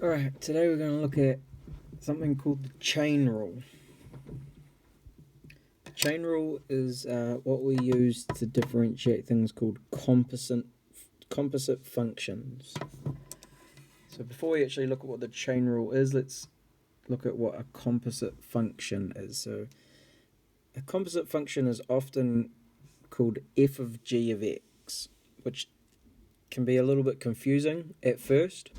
Alright, today we're going to look at something called the chain rule. The chain rule is what we use to differentiate things called composite functions. So before we actually look at what the chain rule is, let's look at what a composite function is. So a composite function is often called f of g of x, which can be a little bit confusing at first.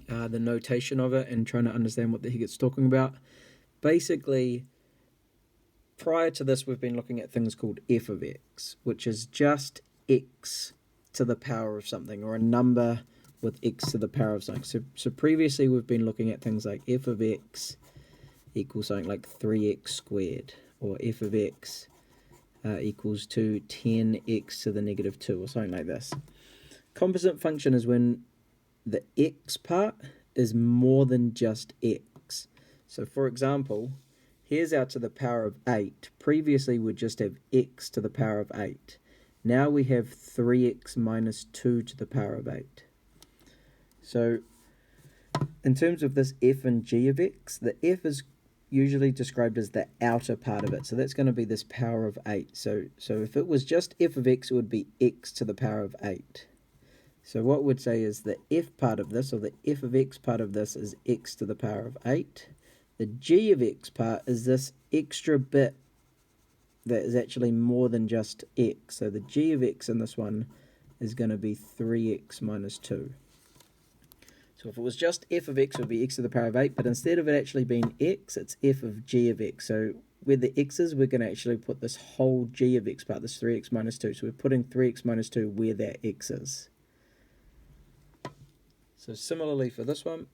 The notation of it and trying to understand what the heck it's talking about. Basically, prior to this, we've been looking at things called f of x, which is just x to the power of something, or a number with x to the power of something. So previously, we've been looking at things like f of x equals something like 3x squared, or f of x equals to 10x to the negative 2, or something like this. Composite function is when the x part is more than just x. So for example, here's our to the power of 8. Previously we'd just have x to the power of 8. Now we have 3x minus 2 to the power of 8. So in terms of this f and g of x, the f is usually described as the outer part of it. So that's going to be this power of 8. So if it was just f of x, it would be x to the power of 8. So what we'd say is the f part of this, or the f of x part of this, is x to the power of 8. The g of x part is this extra bit that is actually more than just x. So the g of x in this one is going to be 3x minus 2. So if it was just f of x, it would be x to the power of 8. But instead of it actually being x, it's f of g of x. So where the x is, we're going to actually put this whole g of x part, this 3x minus 2. So we're putting 3x minus 2 where that x is. So similarly for this one,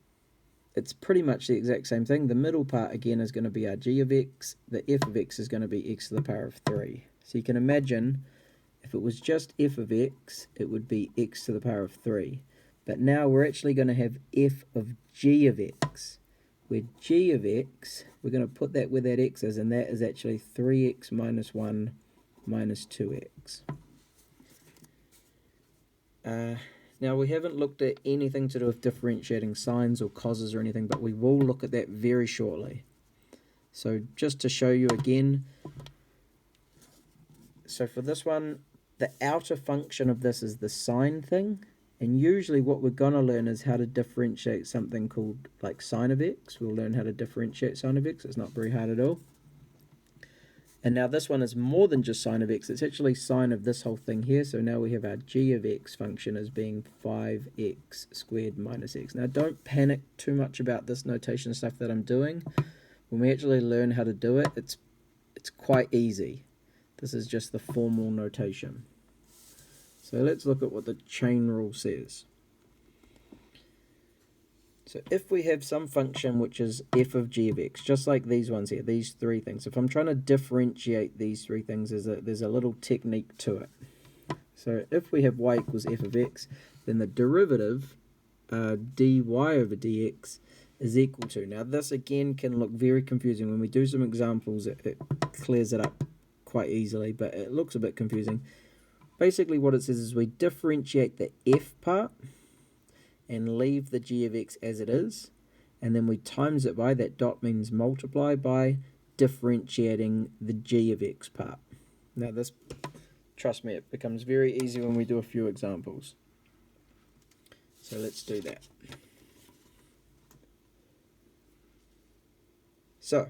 it's pretty much the exact same thing. The middle part again is going to be our g of x. The f of x is going to be x to the power of 3. So you can imagine if it was just f of x, it would be x to the power of 3. But now we're actually going to have f of g of x, where g of x, we're going to put that where that x is, and that is actually 3x minus 1 minus 2x. Now, we haven't looked at anything to do with differentiating sines or causes or anything, but we will look at that very shortly. So just to show you again, so for this one, the outer function of this is the sine thing, and usually what we're going to learn is how to differentiate something called like sine of x. We'll learn how to differentiate sine of x. It's not very hard at all. And now this one is more than just sine of x. It's actually sine of this whole thing here. So now we have our g of x function as being 5x squared minus x. Now don't panic too much about this notation stuff that I'm doing. When we actually learn how to do it, it's quite easy. This is just the formal notation. So let's look at what the chain rule says. So if we have some function which is f of g of x, just like these ones here, these three things, if I'm trying to differentiate these three things, there's a little technique to it. So if we have y equals f of x, then the derivative, dy over dx, is equal to. Now this again can look very confusing. When we do some examples, it clears it up quite easily, but it looks a bit confusing. Basically what it says is we differentiate the f part, and leave the g of x as it is, and then we times it by, that dot means multiply by, differentiating the g of x part. Now this, trust me, it becomes very easy when we do a few examples. So let's do that. So,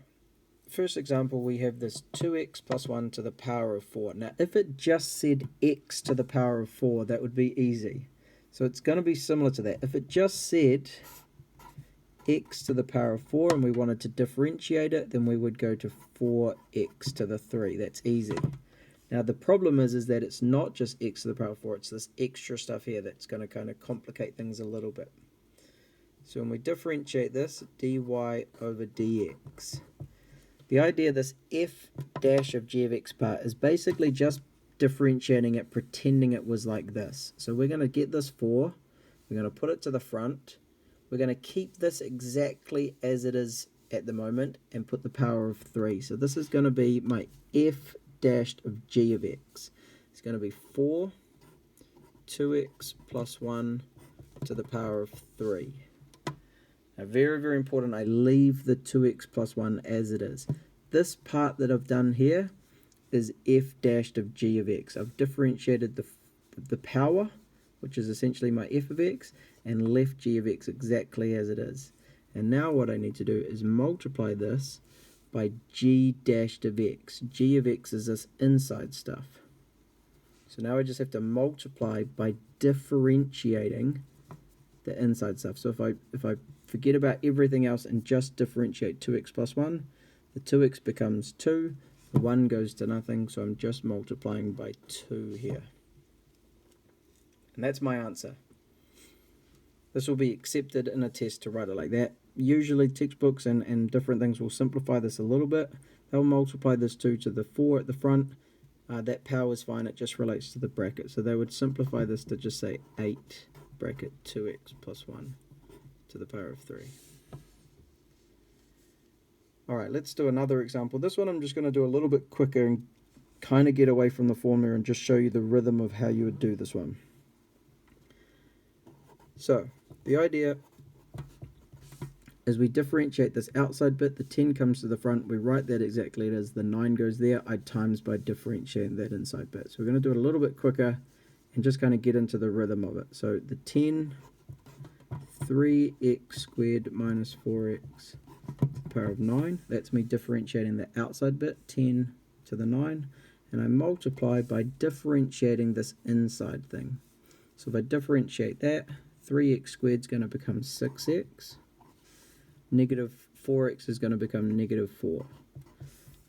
first example, we have this 2x plus 1 to the power of 4. Now if it just said x to the power of 4, that would be easy. So it's going to be similar to that. If it just said x to the power of 4 and we wanted to differentiate it, then we would go to 4x to the 3. That's easy. Now the problem is that it's not just x to the power of 4. It's this extra stuff here that's going to kind of complicate things a little bit. So when we differentiate this, dy over dx. The idea of this f dash of g of x part is basically just differentiating it, pretending it was like this. So we're going to get this 4, we're going to put it to the front, we're going to keep this exactly as it is at the moment and put the power of 3. So this is going to be my f dashed of g of x. It's going to be 4, 2x plus 1 to the power of 3. Now, very, very important, I leave the 2x plus 1 as it is. This part that I've done here is f dashed of g of x. I've differentiated the power, which is essentially my f of x, and left g of x exactly as it is. And now what I need to do is multiply this by g dashed of x. G of x is this inside stuff. So now I just have to multiply by differentiating the inside stuff. So if I forget about everything else and just differentiate 2x plus 1, the 2x becomes 2, the 1 goes to nothing, so I'm just multiplying by 2 here. And that's my answer. This will be accepted in a test to write it like that. Usually textbooks and different things will simplify this a little bit. They'll multiply this 2 to the 4 at the front. That power is fine, it just relates to the bracket. So they would simplify this to just say 8 bracket 2x plus 1 to the power of 3. Alright, let's do another example. This one I'm just going to do a little bit quicker and kind of get away from the formula and just show you the rhythm of how you would do this one. So, the idea is we differentiate this outside bit, the 10 comes to the front, we write that exactly as the 9 goes there, I times by differentiating that inside bit. So we're going to do it a little bit quicker and just kind of get into the rhythm of it. So the 10, 3x squared minus 4x to the power of 9, that's me differentiating the outside bit, 10 to the 9, and I multiply by differentiating this inside thing. So if I differentiate that, 3x squared is going to become 6x. Negative 4x is going to become negative 4.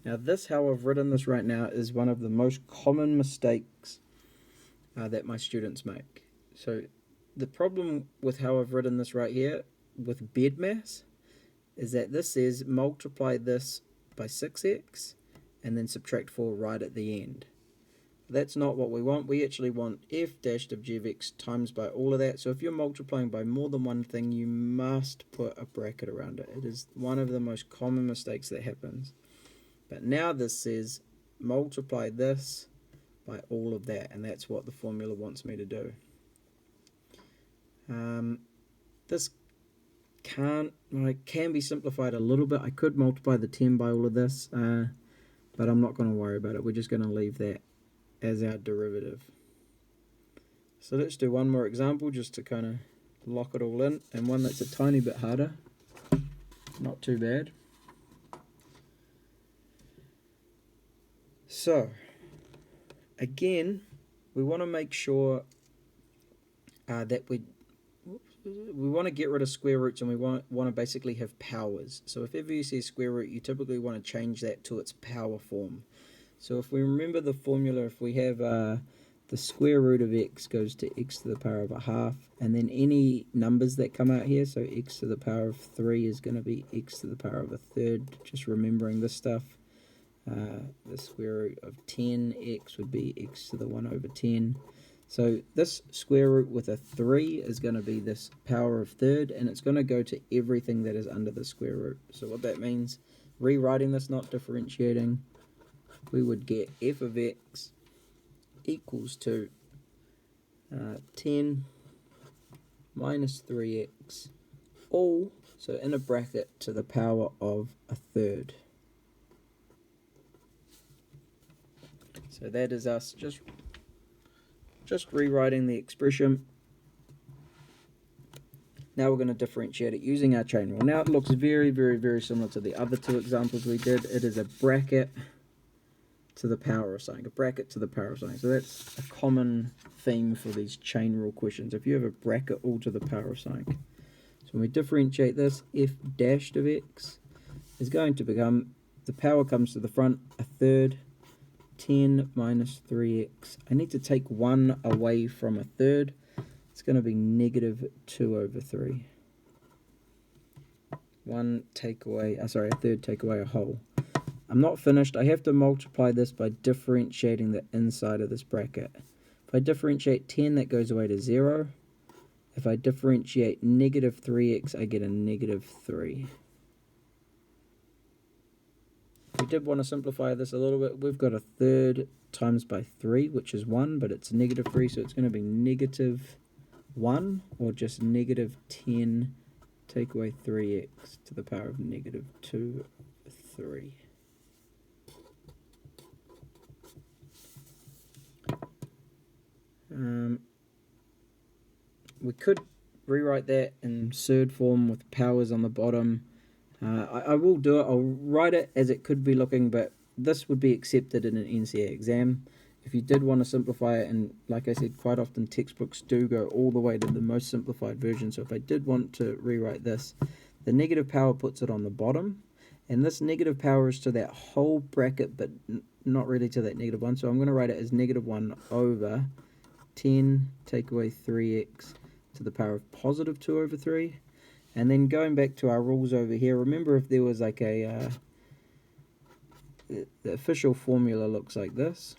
Now this, how I've written this right now, is one of the most common mistakes that my students make. So the problem with how I've written this right here with bed mass is that this says multiply this by 6x and then subtract 4 right at the end. That's not what we want. We actually want f dashed of g of x times by all of that. So if you're multiplying by more than one thing, you must put a bracket around it. It is one of the most common mistakes that happens. But now this says multiply this by all of that, and that's what the formula wants me to do. This can be simplified a little bit. I could multiply the 10 by all of this, but I'm not going to worry about it. We're just going to leave that as our derivative. So let's do one more example just to kind of lock it all in, and one that's a tiny bit harder. Not too bad. So again, we want to make sure that we want to get rid of square roots, and we want to basically have powers. So if ever you see a square root, you typically want to change that to its power form. So if we remember the formula, if we have the square root of x goes to x to the power of a half, and then any numbers that come out here, so x to the power of 3 is going to be x to the power of a third, just remembering this stuff. The square root of 10x would be x to the 1 over 10. So this square root with a 3 is going to be this power of third, and it's going to go to everything that is under the square root. So what that means, rewriting this, not differentiating, we would get f of x equals to 10 minus 3x, all, so in a bracket, to the power of a third. So that is us just rewriting the expression. Now we're going to differentiate it using our chain rule. Now it looks very, very, very similar to the other two examples we did. It is a bracket to the power of something, a bracket to the power of something. So that's a common theme for these chain rule questions. If you have a bracket all to the power of something. So when we differentiate this, f dashed of x is going to become, the power comes to the front, a third, 10 minus 3x. I need to take 1 away from a third. It's going to be negative 2 over 3. A third take away a whole. I'm not finished. I have to multiply this by differentiating the inside of this bracket. If I differentiate 10, that goes away to 0. If I differentiate negative 3x, I get a negative 3. If we did want to simplify this a little bit, we've got a third times by 3, which is 1, but it's negative 3, so it's going to be negative 1, or just negative 10 take away 3x to the power of negative 2, 3. We could rewrite that in surd form with powers on the bottom. I will do it. I'll write it as it could be looking, but this would be accepted in an NCA exam. If you did want to simplify it, and like I said, quite often textbooks do go all the way to the most simplified version. So if I did want to rewrite this, the negative power puts it on the bottom, and this negative power is to that whole bracket, but not really to that negative 1. So I'm going to write it as negative 1 over 10 take away 3x to the power of positive 2 over 3. And then going back to our rules over here, remember if there was like a, the official formula looks like this.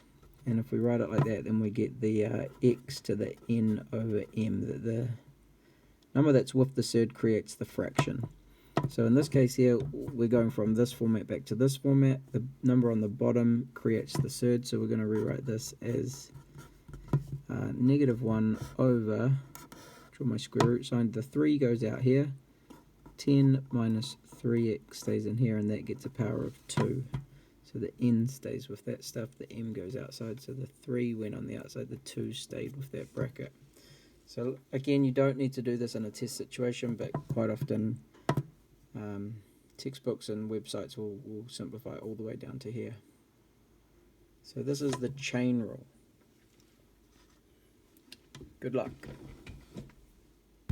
And if we write it like that, then we get the x to the n over m. The number that's with the surd creates the fraction. So in this case here, we're going from this format back to this format. The number on the bottom creates the surd, so we're going to rewrite this as negative 1 over, draw my square root sign, the 3 goes out here, 10 minus 3x stays in here, and that gets a power of 2. So the n stays with that stuff, the m goes outside, so the 3 went on the outside, the 2 stayed with that bracket. So again, you don't need to do this in a test situation, but quite often textbooks and websites will simplify all the way down to here. So this is the chain rule. Good luck.